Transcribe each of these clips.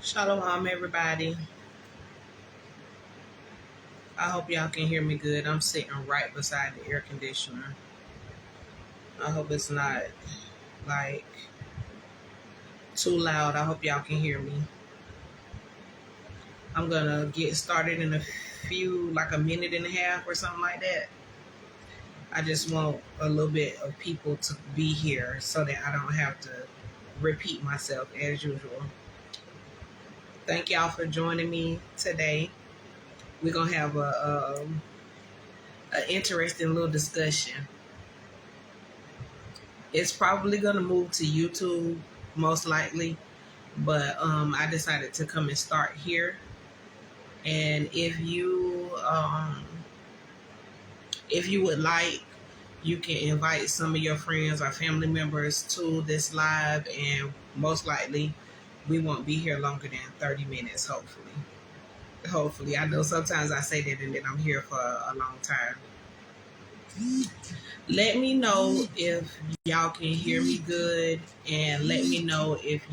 Shalawam, everybody. I hope y'all can hear me good. I'm sitting right beside the air conditioner. I hope it's not like too loud. I hope y'all can hear me. I'm gonna get started in a few, like a minute and a half or something like that. I just want a little bit of people to be here so that I don't have to repeat myself as usual. Thank y'all for joining me today. We're gonna have an interesting little discussion. It's probably gonna move to YouTube most likely, but I decided to come and start here. And if you would like, you can invite some of your friends or family members to this live, and most likely we won't be here longer than 30 minutes, hopefully. I know sometimes I say that and then I'm here for a long time. Let me know if y'all can hear me good, and let me know if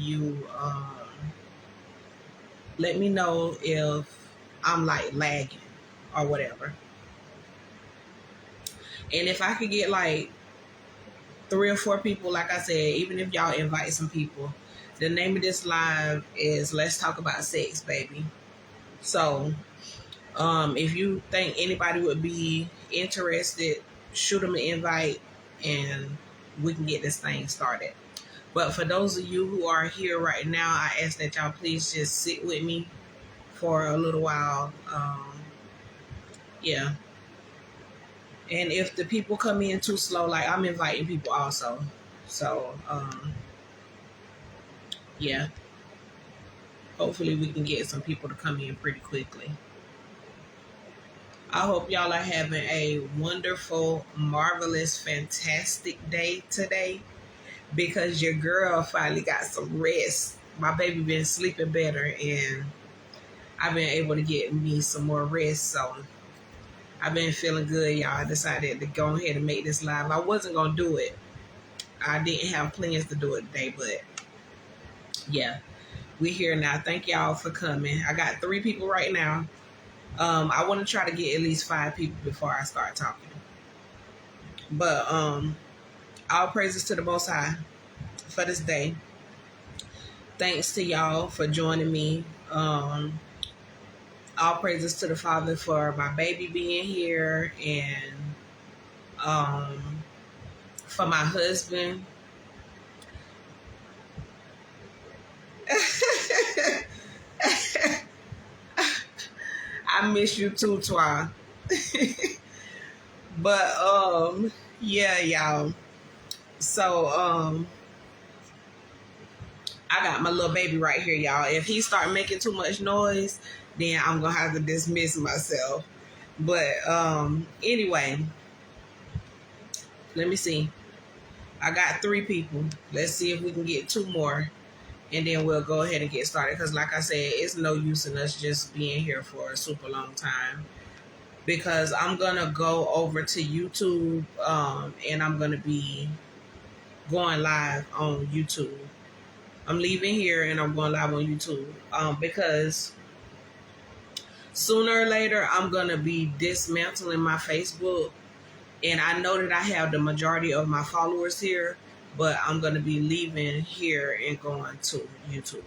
I'm like lagging or whatever. And if I could get like 3 or 4 people, like I said, even if y'all invite some people, the name of this live is Let's Talk About Sex, baby. So if you think anybody would be interested, shoot them an invite and we can get this thing started. But for those of you who are here right now, I ask that y'all please just sit with me for a little while. Yeah. And if the people come in too slow, like I'm inviting people also. So, yeah. Hopefully we can get some people to come in pretty quickly. I hope y'all are having a wonderful, marvelous, fantastic day today, because your girl finally got some rest. My baby been sleeping better and I've been able to get me some more rest. So I've been feeling good, y'all. I decided to go ahead and make this live. I wasn't going to do it. I didn't have plans to do it today, but yeah, we're here now. Thank y'all for coming. I got 3 people right now. I want to try to get at least 5 people before I start talking. But all praises to the Most High for this day. Thanks to y'all for joining me. All praises to the Father for my baby being here, and for my husband. I miss you too, Twa. But yeah, y'all. So I got my little baby right here, y'all. If he start making too much noise, then I'm gonna have to dismiss myself. But anyway, let me see. I got 3 people. Let's see if we can get 2 more, and then we'll go ahead and get started. Because like I said, it's no use in us just being here for a super long time, because I'm gonna go over to YouTube, and I'm gonna be going live on YouTube. I'm leaving here and I'm going live on YouTube, because sooner or later I'm gonna be dismantling my Facebook, and I know that I have the majority of my followers here, but I'm gonna be leaving here and going to YouTube.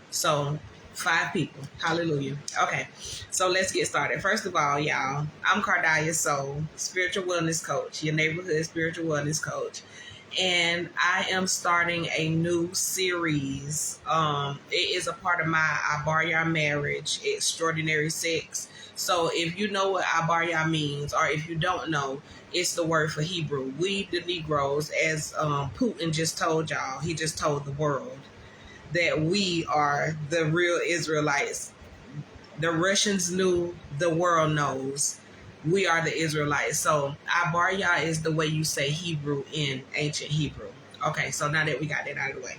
So 5 people. Hallelujah. Okay, so let's get started. First of all, y'all, I'm KARDAYAH'S Soul, spiritual wellness coach, your neighborhood spiritual wellness coach. And I am starting a new series. It is a part of my I Bar Y'all Marriage, Extraordinary Sex. So if you know what I Bar Y'all means, or if you don't know, it's the word for Hebrew. We, the Negroes, as Putin just told y'all, he just told the world that we are the real Israelites. The Russians knew, the world knows. We are the Israelites. So Abarya is the way you say Hebrew in ancient Hebrew. Okay, so now that we got that out of the way,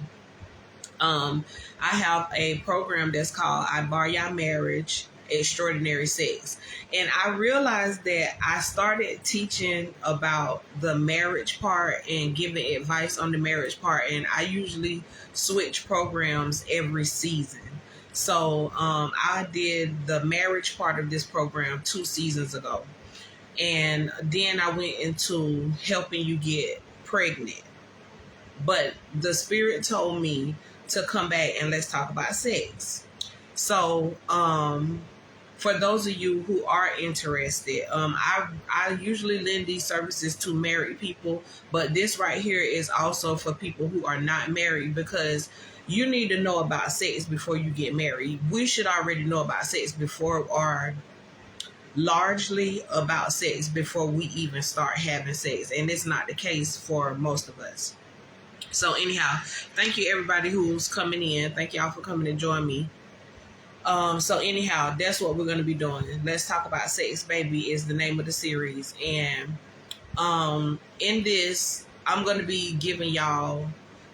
I have a program that's called I Bar Y'all Marriage, extraordinary sex. And I realized that I started teaching about the marriage part and giving advice on the marriage part, and I usually switch programs every season. So I did the marriage part of this program 2 seasons ago, and then I went into helping you get pregnant. But the spirit told me to come back and let's talk about sex. So for those of you who are interested, I usually lend these services to married people, but this right here is also for people who are not married, because you need to know about sex before you get married. We should already know about sex before, or largely about sex before we even start having sex, and it's not the case for most of us. So anyhow, thank you everybody who's coming in. Thank y'all for coming to join me. So anyhow, that's what we're going to be doing. Let's Talk About Sex, Baby is the name of the series. And in this, I'm going to be giving y'all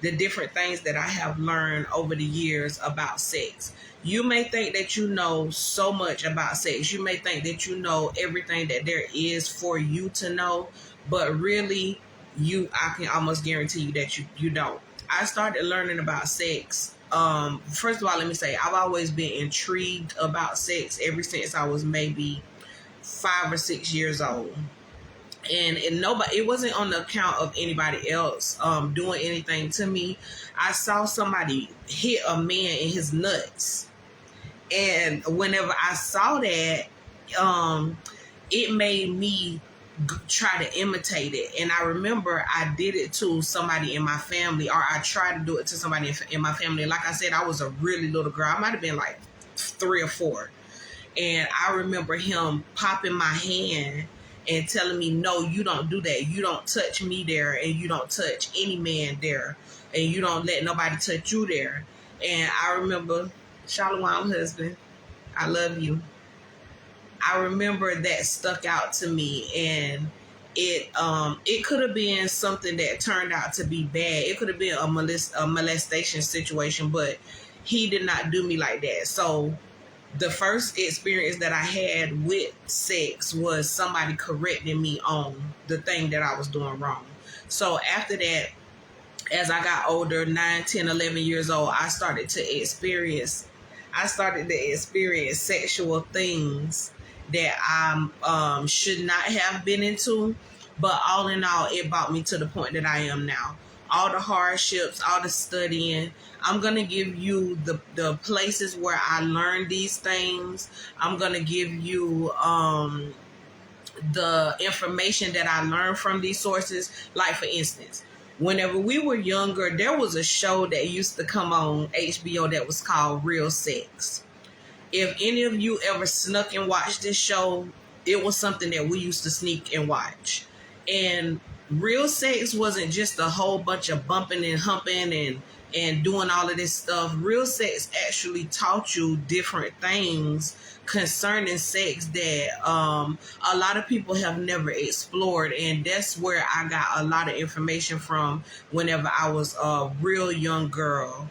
the different things that I have learned over the years about sex. You may think that you know so much about sex. You may think that you know everything that there is for you to know, but really, I can almost guarantee you that you don't. I started learning about sex. First of all, let me say, I've always been intrigued about sex ever since I was maybe 5 or 6 years old. And it wasn't on the account of anybody else doing anything to me. I saw somebody hit a man in his nuts. And whenever I saw that, it made me try to imitate it. And I remember I did it to somebody in my family, or I tried to do it to somebody in my family. Like I said, I was a really little girl. I might have been like 3 or 4. And I remember him popping my hand and telling me, no, you don't do that. You don't touch me there, and you don't touch any man there, and you don't let nobody touch you there. And I remember, Shalawam husband, I love you. I remember that stuck out to me, and it could have been something that turned out to be bad. It could have been a molestation situation, but he did not do me like that. So the first experience that I had with sex was somebody correcting me on the thing that I was doing wrong. So after that, as I got older, 9, 10, 11 years old, I started to experience sexual things that I should not have been into. But all in all, it brought me to the point that I am now. All the hardships, all the studying. I'm going to give you the places where I learned these things. I'm going to give you the information that I learned from these sources. Like, for instance, whenever we were younger, there was a show that used to come on HBO that was called Real Sex. If any of you ever snuck and watched this show, it was something that we used to sneak and watch. And Real Sex wasn't just a whole bunch of bumping and humping and doing all of this stuff. Real Sex actually taught you different things concerning sex that a lot of people have never explored. And that's where I got a lot of information from whenever I was a real young girl.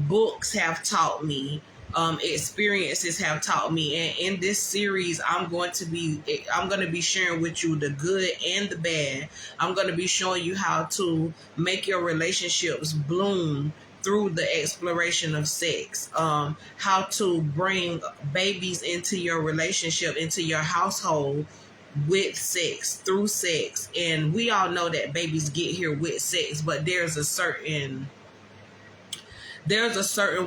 Books have taught me. Experiences have taught me, and in this series I'm going to be sharing with you the good and the bad. I'm going to be showing you how to make your relationships bloom through the exploration of sex, how to bring babies into your relationship, into your household with sex, through sex. And we all know that babies get here with sex, but there's a certain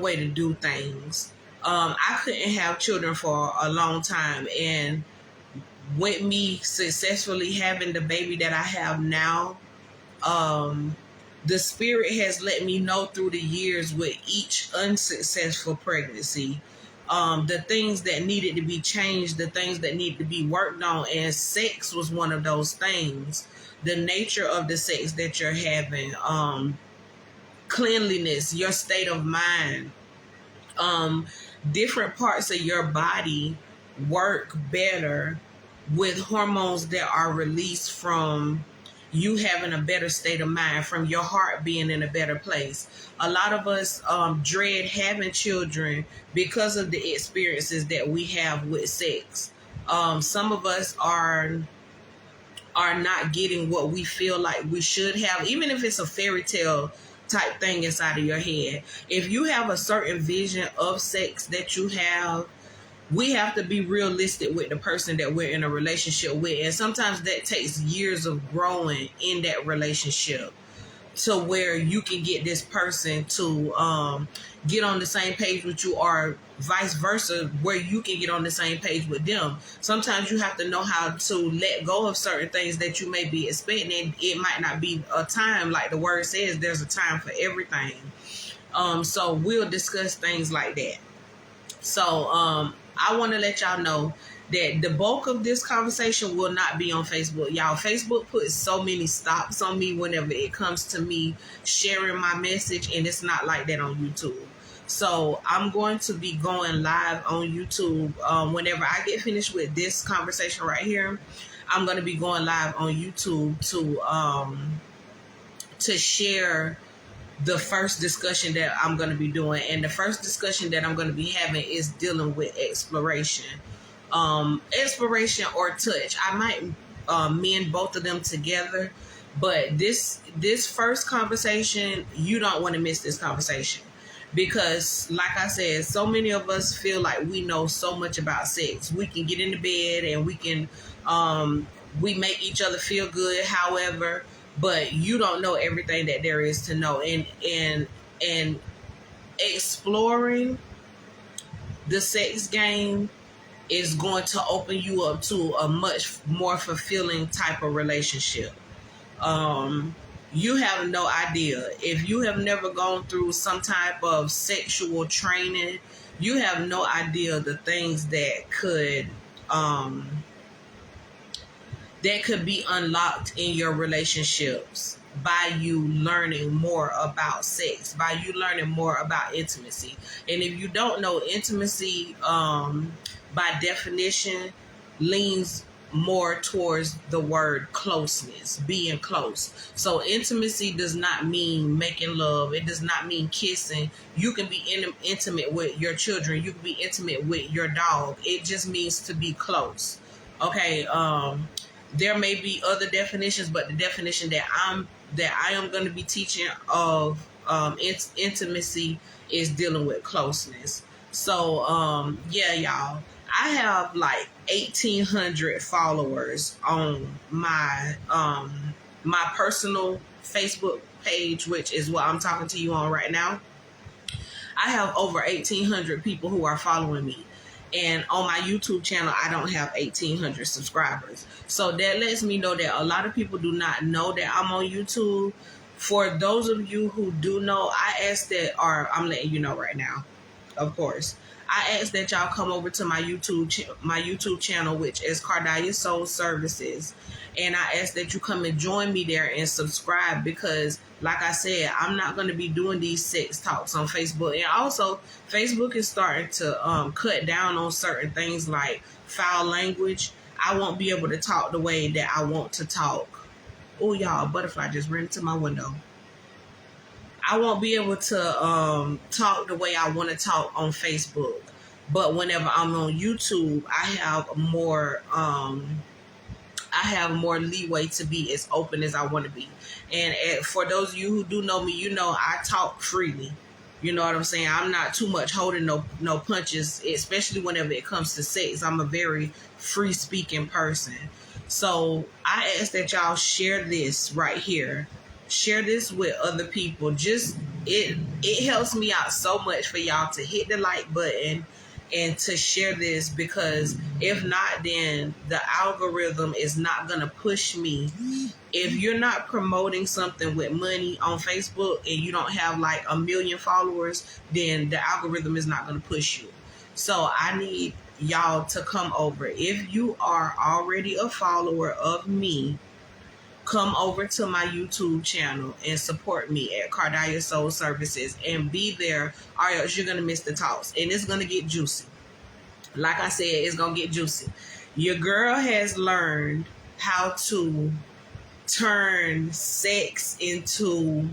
way to do things. I couldn't have children for a long time, and with me successfully having the baby that I have now, the spirit has let me know through the years with each unsuccessful pregnancy, the things that needed to be changed, the things that needed to be worked on, and sex was one of those things. The nature of the sex that you're having, cleanliness, your state of mind, different parts of your body work better with hormones that are released from you having a better state of mind, from your heart being in a better place. A lot of us dread having children because of the experiences that we have with sex. Some of us are not getting what we feel like we should have, even if it's a fairy tale type thing inside of your head. If you have a certain vision of sex that you have, we have to be realistic with the person that we're in a relationship with. And sometimes that takes years of growing in that relationship to where you can get this person to get on the same page with you, or vice versa, where you can get on the same page with them. Sometimes you have to know how to let go of certain things that you may be expecting. And it might not be a time, like the word says, there's a time for everything. So we'll discuss things like that. So I want to let y'all know that the bulk of this conversation will not be on Facebook. Y'all, Facebook puts so many stops on me whenever it comes to me sharing my message, and it's not like that on YouTube. So I'm going to be going live on YouTube whenever I get finished with this conversation right here. I'm going to be going live on YouTube to share the first discussion that I'm going to be doing. And the first discussion that I'm going to be having is dealing with exploration. Exploration or touch. I might mend both of them together, but this first conversation, you don't want to miss this conversation, because like I said, so many of us feel like we know so much about sex. We can get into bed and we can we make each other feel good, however, but you don't know everything that there is to know. And exploring the sex game is going to open you up to a much more fulfilling type of relationship. You have no idea. If you have never gone through some type of sexual training, you have no idea the things that could be unlocked in your relationships by you learning more about sex, by you learning more about intimacy. And if you don't know, intimacy by definition leans more towards the word closeness, being close. So intimacy does not mean making love. It does not mean kissing. You can be intimate with your children. You can be intimate with your dog. It just means to be close. Okay. There may be other definitions, but the definition that I am going to be teaching of intimacy is dealing with closeness. So yeah, y'all, I have like 1,800 followers on my my personal Facebook page, which is what I'm talking to you on right now. I have over 1,800 people who are following me. And on my YouTube channel, I don't have 1,800 subscribers. So that lets me know that a lot of people do not know that I'm on YouTube. For those of you who do know, I ask that, or I'm letting you know right now, of course, I ask that y'all come over to my YouTube channel, which is KARDAYAH'S Soul Services. And I ask that you come and join me there and subscribe, because like I said, I'm not going to be doing these sex talks on Facebook. And also, Facebook is starting to cut down on certain things like foul language. I won't be able to talk the way that I want to talk. Oh, y'all, a butterfly just ran into my window. I won't be able to talk the way I want to talk on Facebook. But whenever I'm on YouTube, I have more leeway to be as open as I want to be. And for those of you who do know me, you know I talk freely. You know what I'm saying? I'm not too much holding no punches, especially whenever it comes to sex. I'm a very free-speaking person. So I ask that y'all share this right here. Share this with other people. Just it helps me out so much for y'all to hit the like button and to share this, because if not, then the algorithm is not going to push me. If you're not promoting something with money on Facebook and you don't have like 1 million followers, then the algorithm is not going to push you. So I need y'all to come over. If you are already a follower of me, come over to my YouTube channel and support me at KARDAYAH'S Soul Services and be there, or else you're going to miss the talks. And it's going to get juicy. Like I said, it's going to get juicy. Your girl has learned how to turn sex into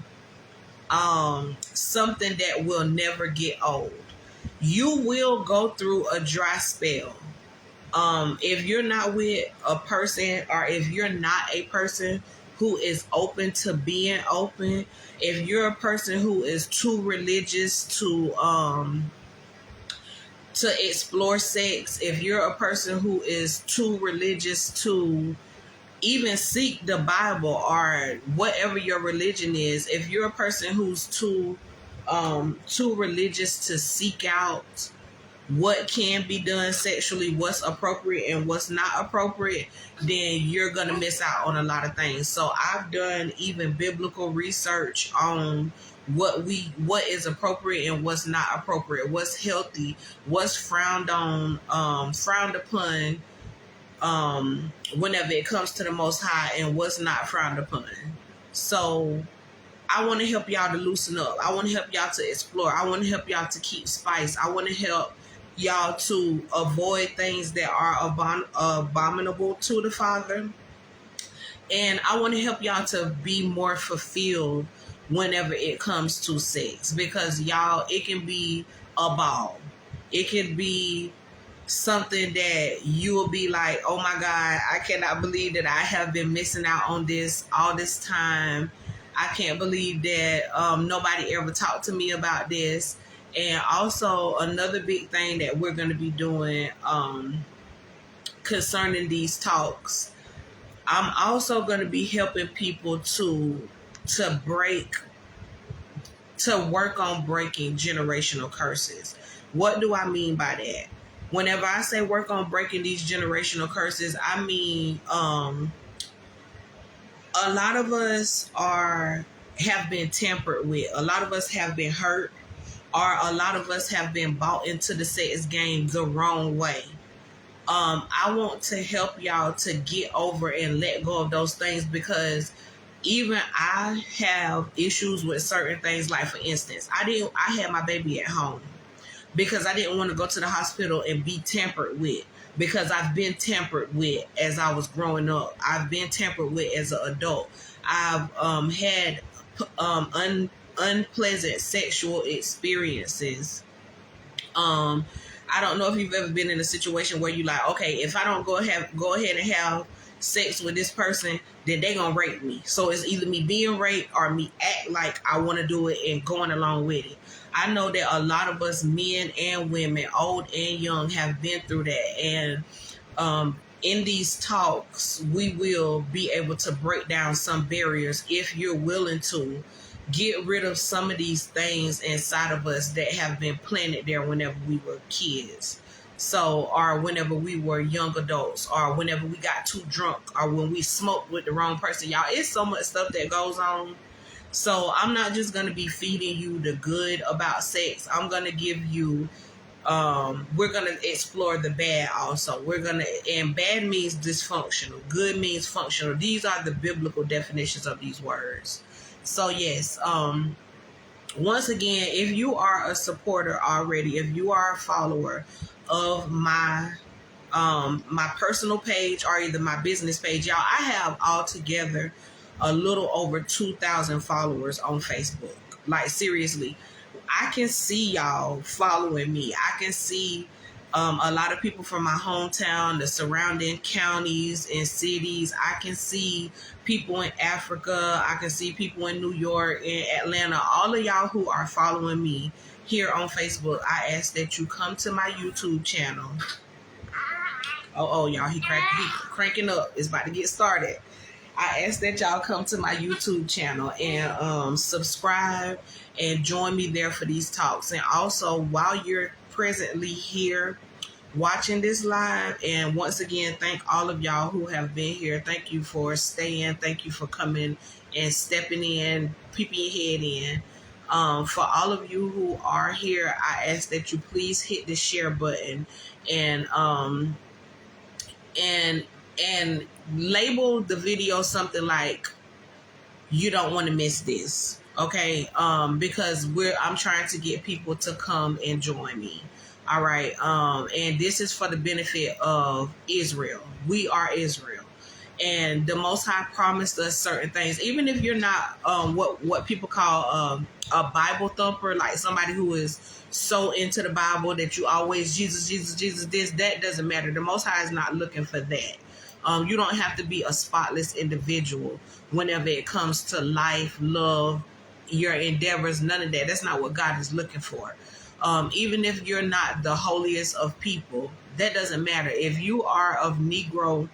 something that will never get old. You will go through a dry spell. If you're not with a person, or if you're not a person who is open to being open, if you're a person who is too religious to explore sex, if you're a person who is too religious to even seek the Bible or whatever your religion is, if you're a person who's too religious to seek out what can be done sexually, what's appropriate and what's not appropriate, then you're going to miss out on a lot of things. So I've done even biblical research on what is appropriate and what's not appropriate, what's healthy, what's frowned on, frowned upon, whenever it comes to the Most High, and what's not frowned upon. So I want to help y'all to loosen up. I want to help y'all to explore. I want to help y'all to keep spice. I want to help y'all to avoid things that are abominable to the Father. And I want to help y'all to be more fulfilled whenever it comes to sex. Because y'all, it can be a ball. It can be something that you will be like, oh my God, I cannot believe that I have been missing out on this all this time. I can't believe that nobody ever talked to me about this. And also another big thing that we're going to be doing concerning these talks, I'm also going to be helping people to work on breaking generational curses. What do I mean by that? Whenever I say work on breaking these generational curses, I mean a lot of us have been tampered with. A lot of us have been hurt, or a lot of us have been bought into the sex game the wrong way. I want to help y'all to get over and let go of those things, because even I have issues with certain things. Like, for instance, I had my baby at home because I didn't want to go to the hospital and be tampered with, because I've been tampered with as I was growing up. I've been tampered with as an adult. I've had unpleasant sexual experiences. I don't know if you've ever been in a situation where you like, okay, if I don't go ahead and have sex with this person, then they gonna rape me. So it's either me being raped or me act like I want to do it and going along with it. I know that a lot of us, men and women, old and young, have been through that. And in these talks, we will be able to break down some barriers if you're willing to get rid of some of these things inside of us that have been planted there whenever we were kids. So, or whenever we were young adults, or whenever we got too drunk, or when we smoked with the wrong person. Y'all, it's so much stuff that goes on. So I'm not just going to be feeding you the good about sex. I'm going to give you, we're going to explore the bad also. And bad means dysfunctional. Good means functional. These are the biblical definitions of these words. So yes, once again, if you are a supporter already, if you are a follower of my personal page or either my business page, y'all, I have altogether a little over 2,000 followers on Facebook. Like, seriously, I can see y'all following me. I can see a lot of people from my hometown, the surrounding counties and cities. I can see people in Africa. I can see people in New York, in Atlanta. All of y'all who are following me here on Facebook, I ask that you come to my YouTube channel. Oh, y'all, he cranking up. It's about to get started. I ask that y'all come to my YouTube channel and subscribe and join me there for these talks. And also, while you're presently here watching this live, and once again, thank all of y'all who have been here. Thank you for staying. Thank you for coming and stepping in, peeping your head in. For all of you who are here, I ask that you please hit the share button and label the video something like, you don't want to miss this. Okay. Because I'm trying to get people to come and join me. All right. And this is for the benefit of Israel. We are Israel. And the Most High promised us certain things. Even if you're not what people call a Bible thumper, like somebody who is so into the Bible that you always Jesus, Jesus, Jesus, this, that doesn't matter. The Most High is not looking for that. You don't have to be a spotless individual whenever it comes to life, love, your endeavors, none of that. That's not what God is looking for. Even if you're not the holiest of people, that doesn't matter. If you are of Negro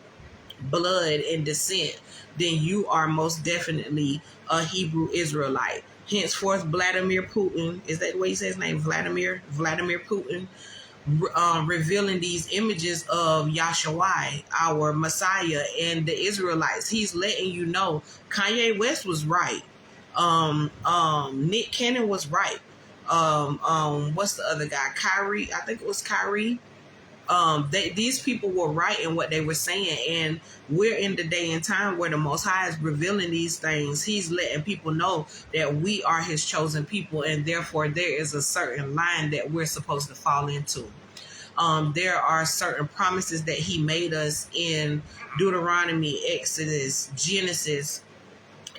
blood and descent, then you are most definitely a Hebrew Israelite. Henceforth, Vladimir Putin, is that the way he says his name? Vladimir Putin, revealing these images of Yahshua, our Messiah, and the Israelites. He's letting you know Kanye West was right. Nick Cannon was right. What's the other guy? Kyrie, I think it was Kyrie. These people were right in what they were saying, and we're in the day and time where the Most High is revealing these things. He's letting people know that we are his chosen people, and therefore there is a certain line that we're supposed to fall into. There are certain promises that he made us in Deuteronomy, Exodus, Genesis,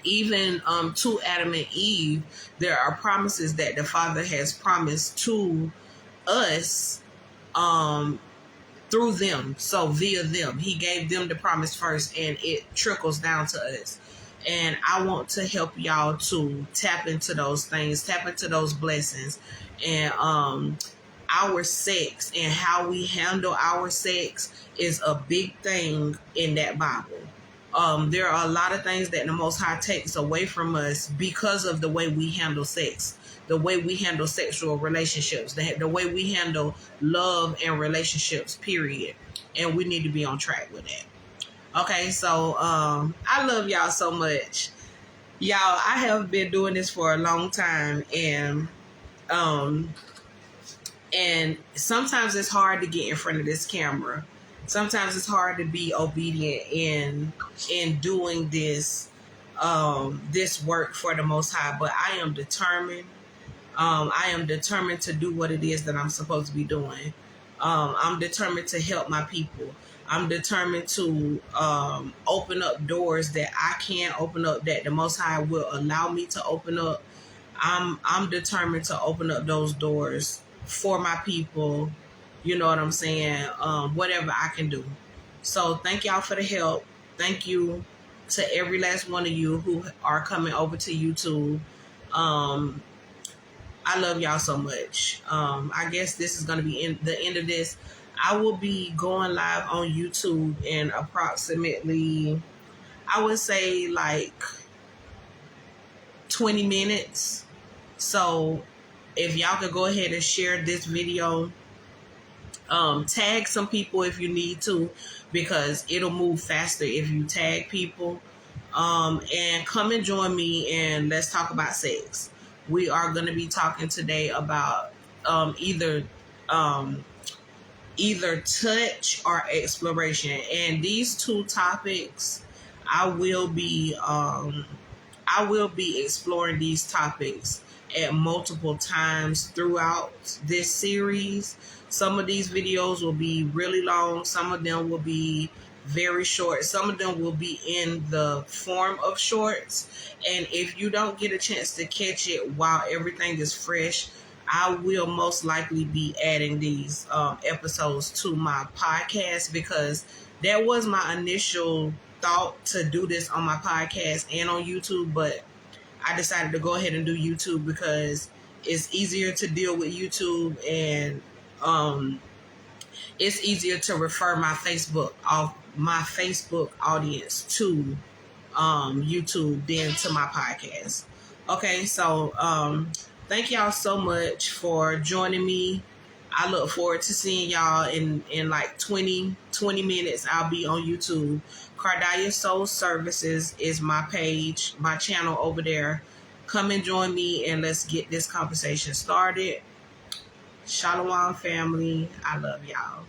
even to Adam and Eve. There are promises that the Father has promised to us through them. So via them, he gave them the promise first, and it trickles down to us. And I want to help y'all to tap into those things, tap into those blessings. And our sex and how we handle our sex is a big thing in that Bible. There are a lot of things that the Most High takes away from us because of the way we handle sex, the way we handle sexual relationships, the way we handle love and relationships, period. And we need to be on track with that. Okay, so I love y'all so much. Y'all, I have been doing this for a long time, and sometimes it's hard to get in front of this camera. Sometimes it's hard to be obedient in doing this this work for the Most High, but I am determined. I am determined to do what it is that I'm supposed to be doing. I'm determined to help my people. I'm determined to open up doors that I can't open up, that the Most High will allow me to open up. I'm determined to open up those doors for my people. You know what I'm saying? Whatever I can do. So thank y'all for the help. Thank you to every last one of you who are coming over to YouTube. I love y'all so much. I guess this is going to be the end of this. I will be going live on YouTube in approximately, I would say, like 20 minutes. So if y'all could go ahead and share this video, tag some people if you need to, because it'll move faster if you tag people. And come and join me and let's talk about sex. We are going to be talking today about either touch or exploration. And these two topics, I will be exploring these topics at multiple times throughout this series. Some of these videos will be really long. Some of them will be very short. Some of them will be in the form of shorts. And if you don't get a chance to catch it while everything is fresh, I will most likely be adding these episodes to my podcast, because that was my initial thought, to do this on my podcast and on YouTube. But I decided to go ahead and do YouTube because it's easier to deal with YouTube, and it's easier to refer my Facebook audience to YouTube than to my podcast. Okay, so thank y'all so much for joining me. I look forward to seeing y'all in like 20 minutes. I'll be on YouTube. KARDAYAH'S Soul Services is my page, my channel over there. Come and join me and let's get this conversation started. Shalawam family. I love y'all.